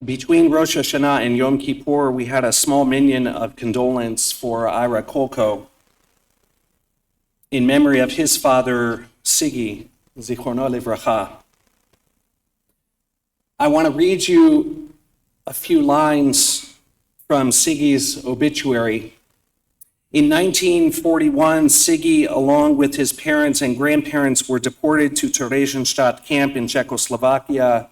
Between Rosh Hashanah and Yom Kippur, we had a small minyan of condolence for Ira Kolko in memory of his father, Sigi, Zichrono Livracha. I want to read you a few lines from Sigi's obituary. In 1941, Sigi, along with his parents and grandparents, were deported to Theresienstadt camp in Czechoslovakia.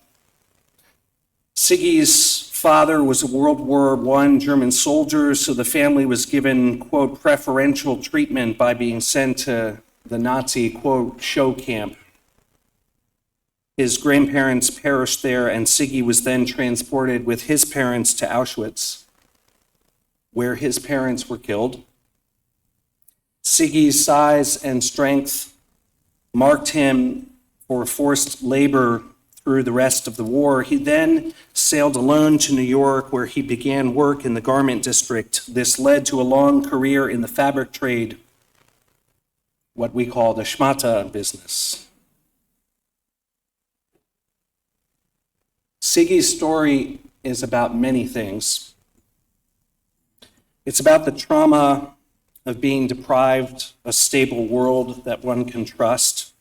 Sigi's father was a World War I German soldier, so the family was given, quote, preferential treatment by being sent to the Nazi, quote, show camp. His grandparents perished there, and Sigi was then transported with his parents to Auschwitz, where his parents were killed. Sigi's size and strength marked him for forced labor through the rest of the war. He then sailed alone to New York, where he began work in the garment district. This led to a long career in the fabric trade, what we call the shmata business. Sigi's story is about many things. It's about the trauma of being deprived a stable world that one can trust,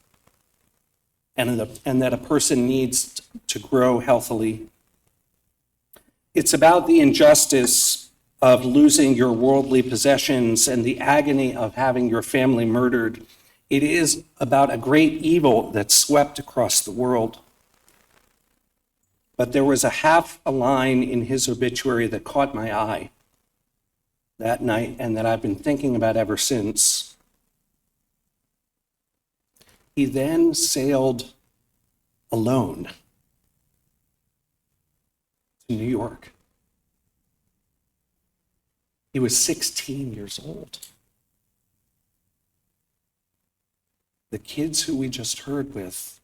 and that a person needs to grow healthily. It's about the injustice of losing your worldly possessions and the agony of having your family murdered. It is about a great evil that swept across the world. But there was a half a line in his obituary that caught my eye that night and that I've been thinking about ever since. He then sailed alone to New York. He was 16 years old. The kids who we just heard with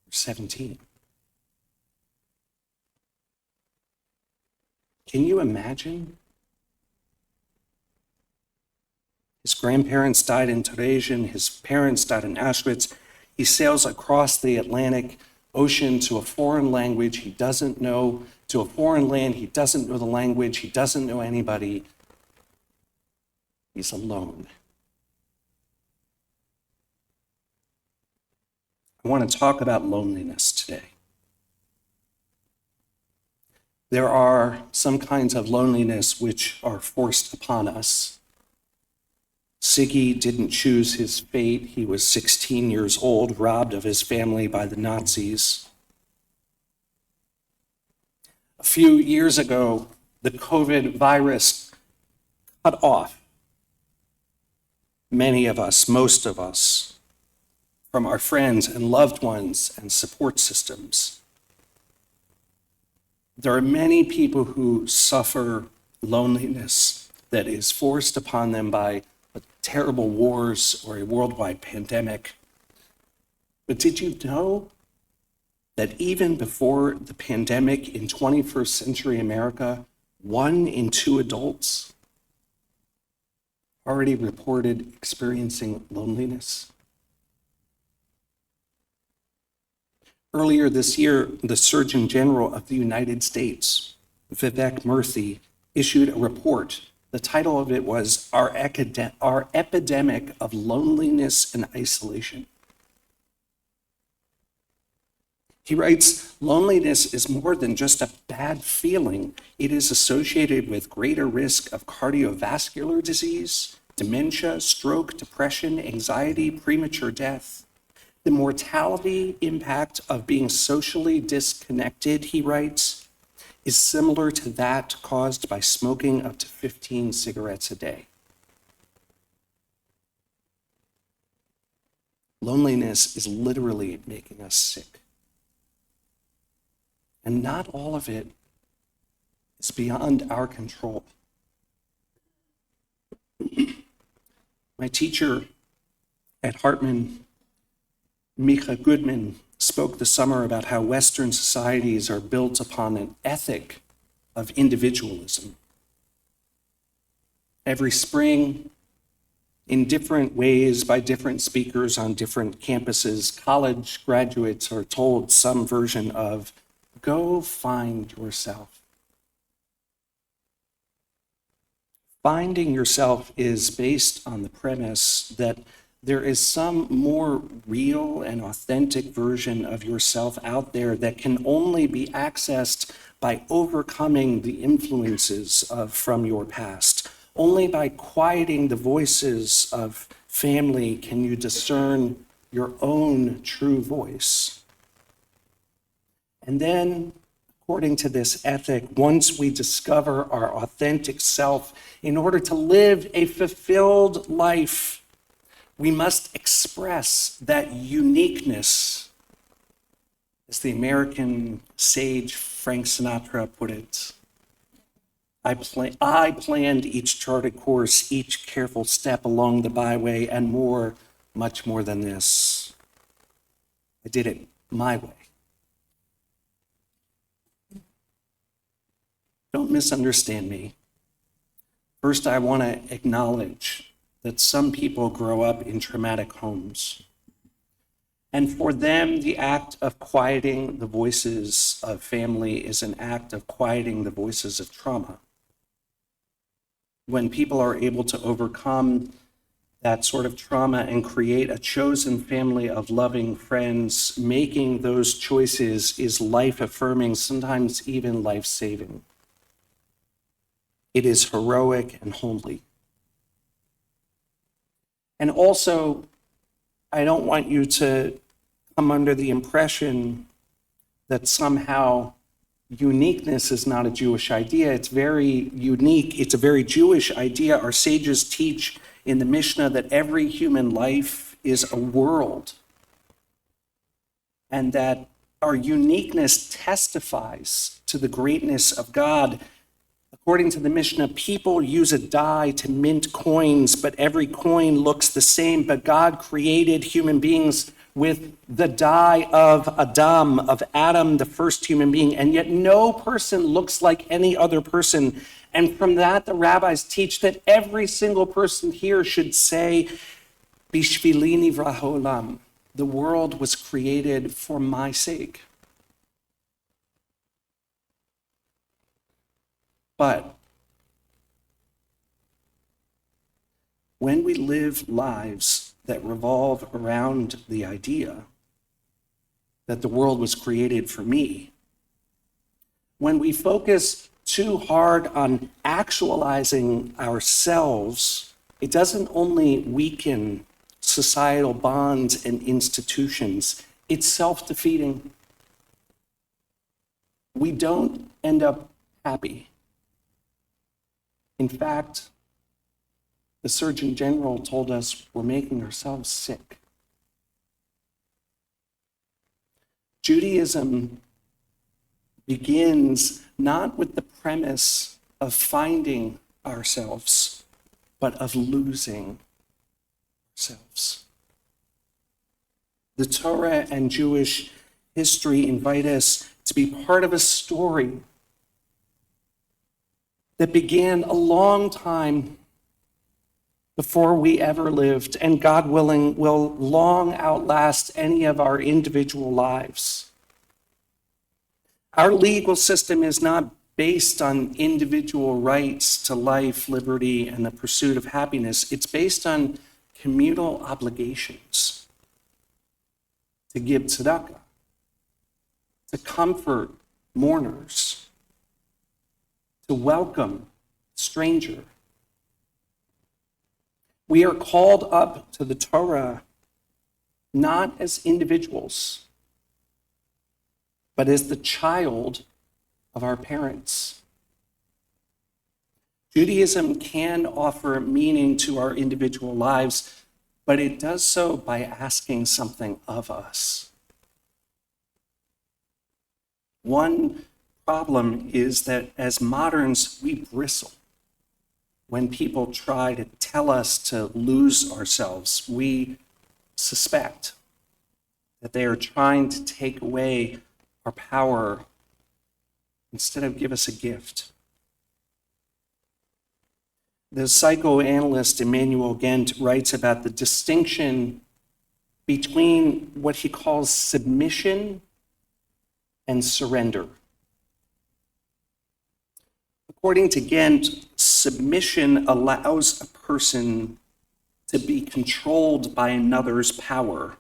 were 17. Can you imagine? His grandparents died in Theresienstadt, his parents died in Auschwitz. He sails across the Atlantic Ocean to a foreign language he doesn't know, to a foreign land he doesn't know the language, he doesn't know anybody. He's alone. I want to talk about loneliness today. There are some kinds of loneliness which are forced upon us. Sigi didn't choose his fate. He was 16 years old, robbed of his family by the Nazis. A few years ago, the COVID virus cut off many of us, most of us, from our friends and loved ones and support systems. There are many people who suffer loneliness that is forced upon them by terrible wars or a worldwide pandemic. But did you know that even before the pandemic in 21st century America, 1 in 2 adults already reported experiencing loneliness? Earlier this year, the Surgeon General of the United States, Vivek Murthy, issued a report. The title of it was Our Epidemic of Loneliness and Isolation. He writes, loneliness is more than just a bad feeling. It is associated with greater risk of cardiovascular disease, dementia, stroke, depression, anxiety, premature death. The mortality impact of being socially disconnected, he writes, is similar to that caused by smoking up to 15 cigarettes a day. Loneliness is literally making us sick. And not all of it is beyond our control. My teacher at Hartman, Micha Goodman, spoke this summer about how Western societies are built upon an ethic of individualism. Every spring, in different ways by different speakers on different campuses, college graduates are told some version of, go find yourself. Finding yourself is based on the premise that there is some more real and authentic version of yourself out there that can only be accessed by overcoming the influences from your past. Only by quieting the voices of family can you discern your own true voice. And then, according to this ethic, once we discover our authentic self, in order to live a fulfilled life, we must express that uniqueness, as the American sage Frank Sinatra put it. I planned each charted course, each careful step along the byway, and more, much more than this. I did it my way. Don't misunderstand me. First, I want to acknowledge that some people grow up in traumatic homes. And for them, the act of quieting the voices of family is an act of quieting the voices of trauma. When people are able to overcome that sort of trauma and create a chosen family of loving friends, making those choices is life-affirming, sometimes even life-saving. It is heroic and holy. And also, I don't want you to come under the impression that somehow uniqueness is not a Jewish idea. It's very unique. It's a very Jewish idea. Our sages teach in the Mishnah that every human life is a world, and that our uniqueness testifies to the greatness of God. According to the Mishnah, people use a die to mint coins, but every coin looks the same. But God created human beings with the die of Adam, the first human being, and yet no person looks like any other person. And from that, the rabbis teach that every single person here should say, Bishvili nivra ha'olam, the world was created for my sake. But when we live lives that revolve around the idea that the world was created for me, when we focus too hard on actualizing ourselves, it doesn't only weaken societal bonds and institutions, it's self-defeating. We don't end up happy. In fact, the Surgeon General told us we're making ourselves sick. Judaism begins not with the premise of finding ourselves, but of losing ourselves. The Torah and Jewish history invite us to be part of a story that began a long time before we ever lived, and God willing, will long outlast any of our individual lives. Our legal system is not based on individual rights to life, liberty, and the pursuit of happiness. It's based on communal obligations to give tzedakah, to comfort mourners, to welcome stranger. We are called up to the Torah not as individuals, but as the child of our parents. Judaism can offer meaning to our individual lives, but it does so by asking something of us. One problem is that as moderns, we bristle when people try to tell us to lose ourselves. We suspect that they are trying to take away our power instead of give us a gift. The psychoanalyst Immanuel Kant writes about the distinction between what he calls submission and surrender. According to Ghent, submission allows a person to be controlled by another's power,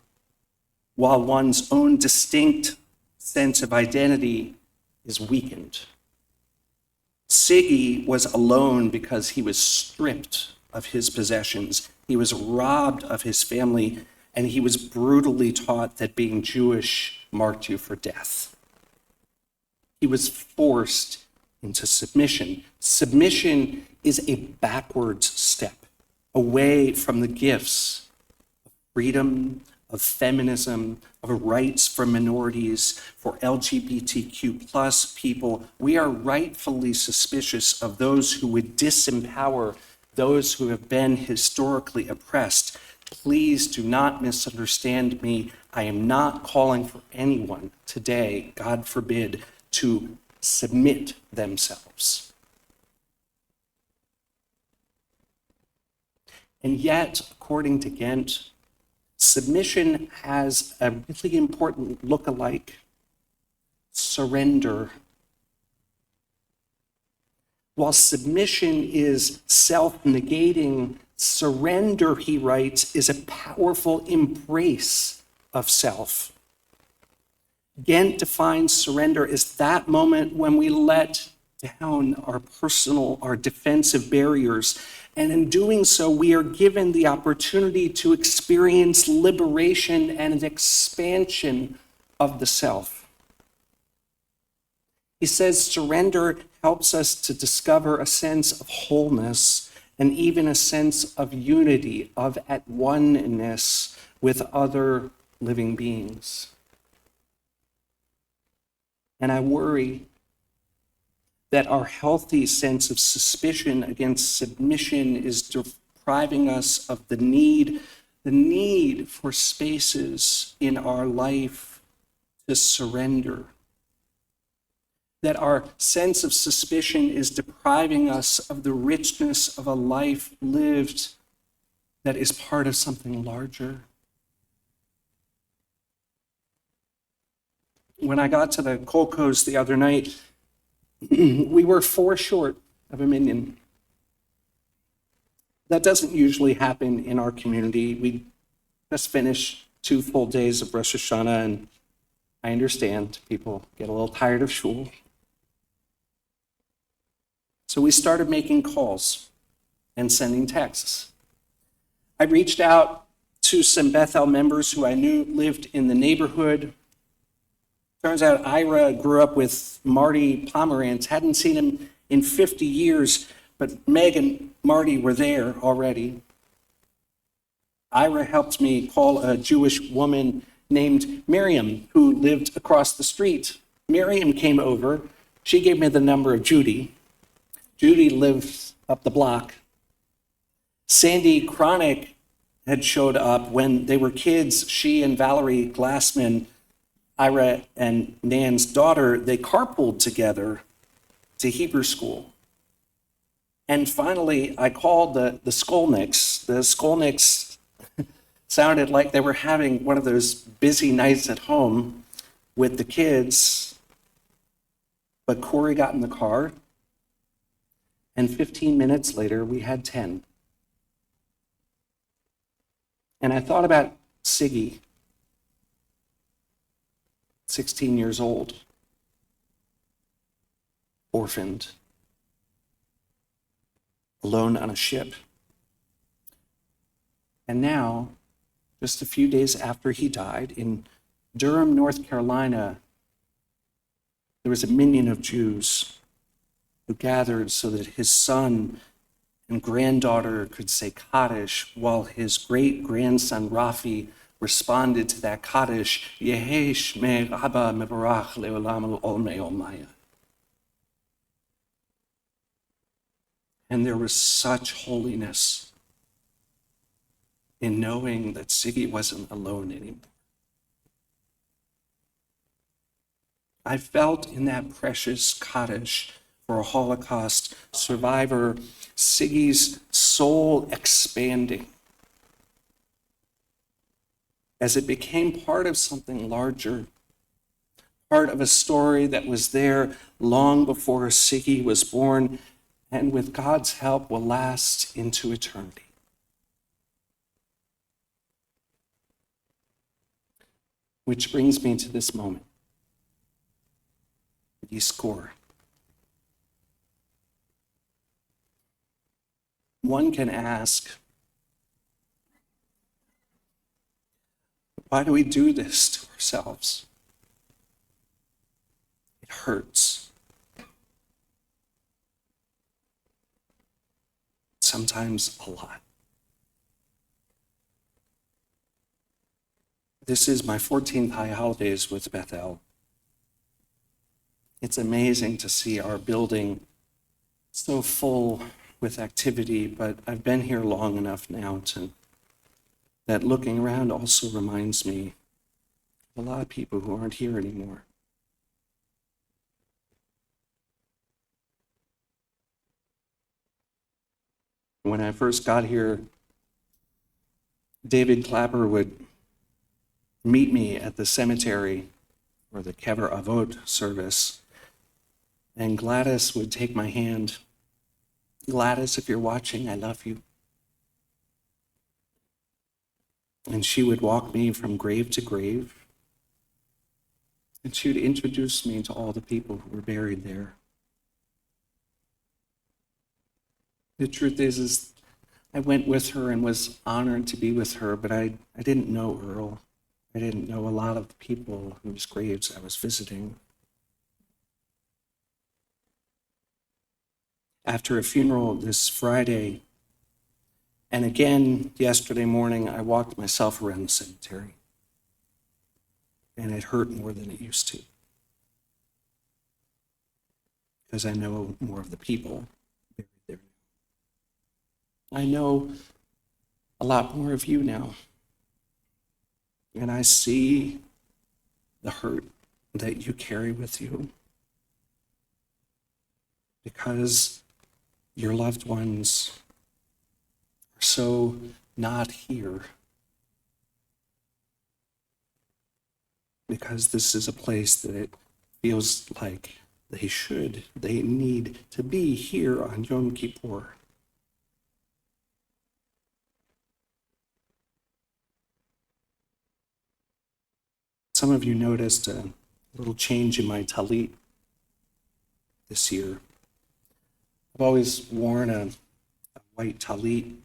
while one's own distinct sense of identity is weakened. Siggy was alone because he was stripped of his possessions. He was robbed of his family, and he was brutally taught that being Jewish marked you for death. He was forced into submission. Submission is a backwards step away from the gifts of freedom, of feminism, of rights for minorities, for LGBTQ plus people. We are rightfully suspicious of those who would disempower those who have been historically oppressed. Please do not misunderstand me. I am not calling for anyone today, God forbid, to submit themselves. And yet, according to Ghent, submission has a really important look-alike: surrender. While submission is self-negating, surrender, he writes, is a powerful embrace of self. Ghent defines surrender as that moment when we let down our defensive barriers, and in doing so, we are given the opportunity to experience liberation and an expansion of the self. He says surrender helps us to discover a sense of wholeness and even a sense of unity, of at oneness with other living beings. And I worry that our healthy sense of suspicion against submission is depriving us of the need for spaces in our life to surrender. That our sense of suspicion is depriving us of the richness of a life lived that is part of something larger. When I got to the Kolkhoz the other night, we were 4 short of a minyan. That doesn't usually happen in our community. We just finished 2 full days of Rosh Hashanah, and I understand people get a little tired of shul. So we started making calls and sending texts. I reached out to some Bethel members who I knew lived in the neighborhood. Turns out Ira grew up with Marty Pomerantz, hadn't seen him in 50 years, but Meg and Marty were there already. Ira helped me call a Jewish woman named Miriam who lived across the street. Miriam came over. She gave me the number of Judy. Judy lived up the block. Sandy Cronick had showed up when they were kids. She and Valerie Glassman, Ira and Nan's daughter, they carpooled together to Hebrew school. And finally, I called the Skolnicks. The Skolnicks sounded like they were having one of those busy nights at home with the kids. But Corey got in the car, and 15 minutes later, we had 10. And I thought about Siggy, 16 years old, orphaned, alone on a ship. And now, just a few days after he died, in Durham, North Carolina, there was a minyan of Jews who gathered so that his son and granddaughter could say Kaddish, while his great-grandson Rafi responded to that Kaddish, Yehei Shmei Rabba Mevarach Leolam Olmei Olmaya. And there was such holiness in knowing that Siggy wasn't alone anymore. I felt in that precious Kaddish for a Holocaust survivor, Siggy's soul expanding as it became part of something larger, part of a story that was there long before Siggy was born, and with God's help will last into eternity. Which brings me to this moment. Ye score. One can ask, why do we do this to ourselves? It hurts. Sometimes a lot. This is my 14th High Holidays with Bethel. It's amazing to see our building so full with activity, but I've been here long enough now that looking around also reminds me of a lot of people who aren't here anymore. When I first got here, David Clapper would meet me at the cemetery for the Kever Avot service, and Gladys would take my hand. Gladys, if you're watching, I love you. And she would walk me from grave to grave, and she would introduce me to all the people who were buried there. The truth is I went with her and was honored to be with her, but I didn't know Earl. I didn't know a lot of the people whose graves I was visiting. After a funeral this Friday, and again yesterday morning, I walked myself around the cemetery, and it hurt more than it used to, because I know more of the people buried there. I know a lot more of you now, and I see the hurt that you carry with you, because your loved ones are so not here, because this is a place that it feels like they need to be here on Yom Kippur. Some of you noticed a little change in my talit this year. I've always worn a white talit.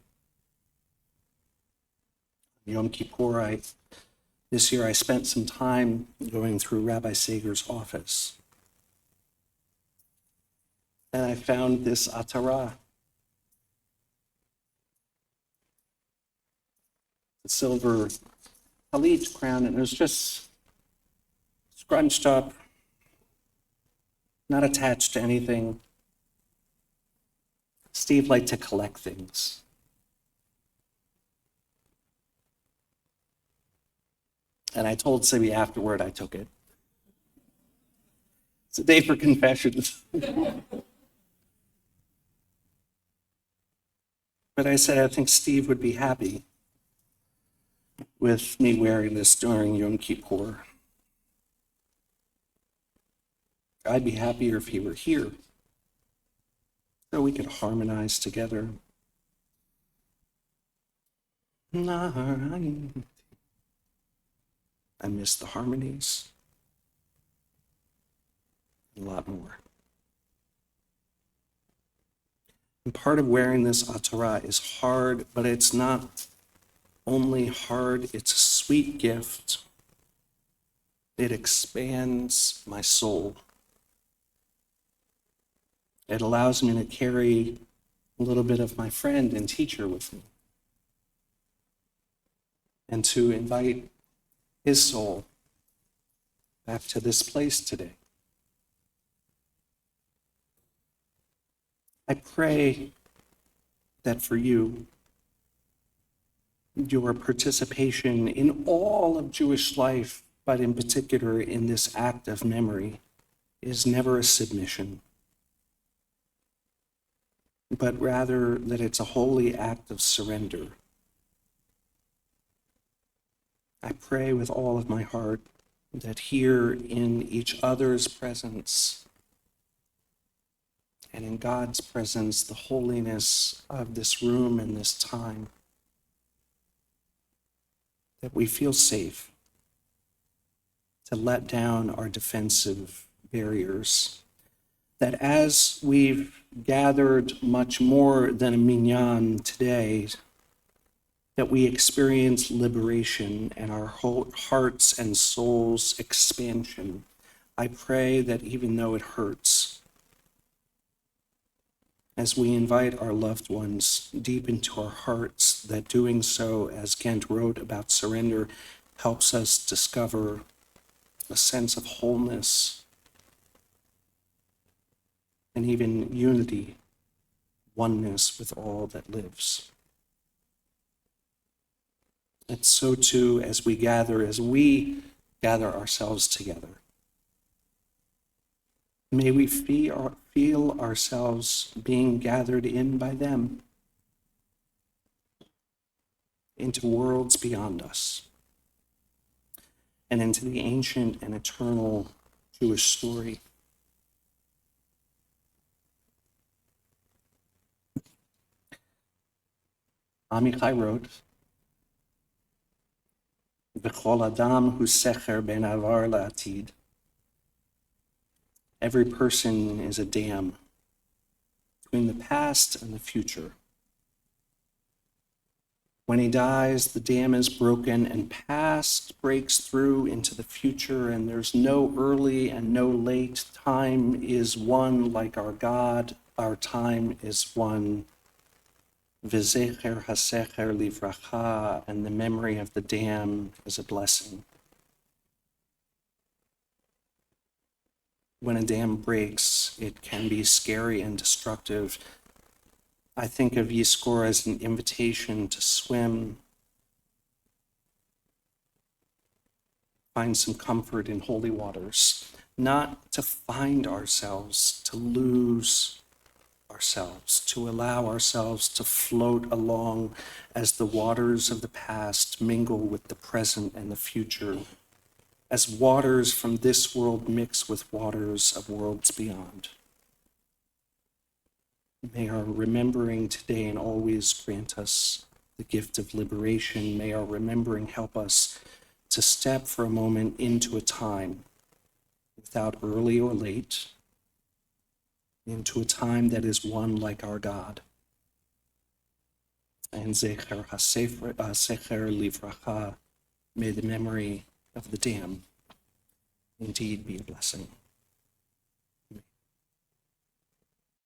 Yom Kippur, this year I spent some time going through Rabbi Sager's office. And I found this atara, the silver talit crown, and it was just scrunched up, not attached to anything. Steve liked to collect things. And I told Sibby afterward I took it. It's a day for confessions. But I said I think Steve would be happy with me wearing this during Yom Kippur. I'd be happier if he were here, so we could harmonize together. I miss the harmonies a lot more. And part of wearing this atara is hard, but it's not only hard, it's a sweet gift. It expands my soul. It allows me to carry a little bit of my friend and teacher with me, and to invite his soul back to this place today. I pray that for you, your participation in all of Jewish life, but in particular in this act of memory, is never a submission, but rather that it's a holy act of surrender. I pray with all of my heart that here in each other's presence, and in God's presence, the holiness of this room and this time, that we feel safe to let down our defensive barriers, that as we've gathered much more than a minyan today, that we experience liberation and our whole hearts and souls expansion. I pray that even though it hurts, as we invite our loved ones deep into our hearts, that doing so, as Kent wrote about surrender, helps us discover a sense of wholeness and even unity, oneness with all that lives. And so too, as we gather ourselves together, may we feel ourselves being gathered in by them into worlds beyond us and into the ancient and eternal Jewish story. Amichai wrote, V'chol adam hu secher ben avar la'atid. Every person is a dam between the past and the future. When he dies, the dam is broken and past breaks through into the future, and there's no early and no late. Time is one like our God. Our time is one. V'zecher hasecher livracha, and the memory of the dam is a blessing. When a dam breaks, it can be scary and destructive. I think of Yizkor as an invitation to swim, find some comfort in holy waters, not to find ourselves, to lose ourselves, to allow ourselves to float along as the waters of the past mingle with the present and the future, as waters from this world mix with waters of worlds beyond. May our remembering today and always grant us the gift of liberation. May our remembering help us to step for a moment into a time without early or late, into a time that is one like our God. And Zecher HaSecher Livracha, may the memory of the dam indeed be a blessing.